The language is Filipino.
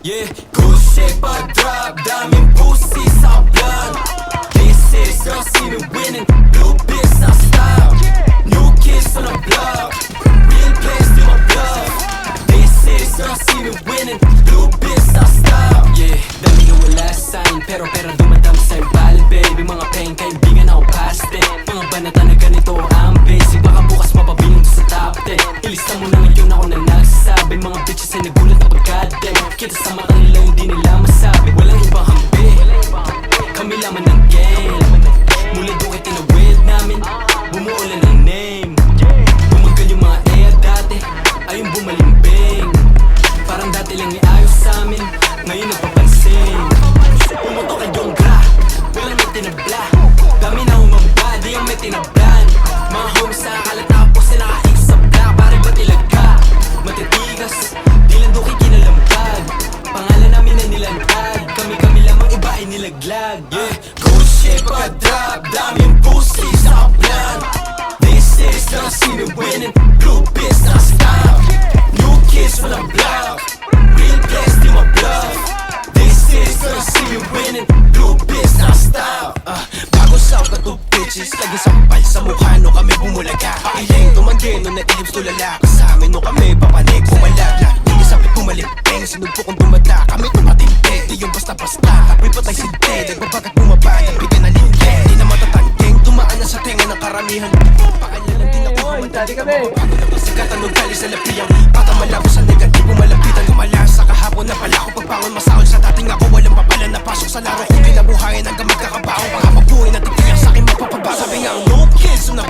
Yeah, good shape or drop, daming pussy sa vlog. This is girl see me winning, blue biz na style. New kids on the block, real players do my bluff. This is girl see me winning, blue biz na style. Yeah, dami na wala sign, pero pera dumadam sa imbal. Baby, mga pain, kaibigan ako past it. Mga banata na ganito ang basic, baka bukas mapabilang to sa top 10. Ilista mo na ngayon ako na nagsasabi, mga bitches ay nagulat na pagkadem. Kita sa mata nila hindi nila masabi, walang ibang hampi, kami laman ng game. Mula doon kay tinawid namin, bumuulan ng name. Bumagal yung mga air dati, ayun bumalimbing. Parang dati lang iayos sa amin, ngayon nagpapansin. Pumutok kay Donggra, walang may tinabla. Dami na umamba, di ang may tinablan. Mga homies sa akalat tapos na nakaik sa black. Pare ba tilaga, matitigas, di lang doon kay kinalampag. Pangalan namin na nilantad, kami lamang iba ay nilaglag. Yeah, good shape pagka-drop, daming pussy sa plan. This is gonna see me winning, blue biz na style. New kids on the block, real players di my bluff. This is gonna see me winning, blue biz na style. Bago sound na to bitches, lagi sampal sa mukha no kami bumulaga. Pakiling tumanggi no na ilibs tulala, kasama no kami papanig pumalagla. Hindi sabit pumalipeng, sinugpo kong dumada, kami tumatindi. Di yung basta-basta, ako'y patay sinte. Nagbabagat bumaba, nabigyan na linde. Di na matatangking, tumaan na sa tenga ng karamihan. Paalalan din ako kumantali ka mababago na pasigatan o gali sa lapiyang. Bata malabo sa negatibo, malapitan lumalas sa kahapon na pala ako pagbangon. Masahol sa dating ako, walang papala na pasok sa laro kong kinabuhayan hanggang magkakabaong. Pangapabuhay na titiyak sa'kin mapapabago. Sabi nga no kids, unang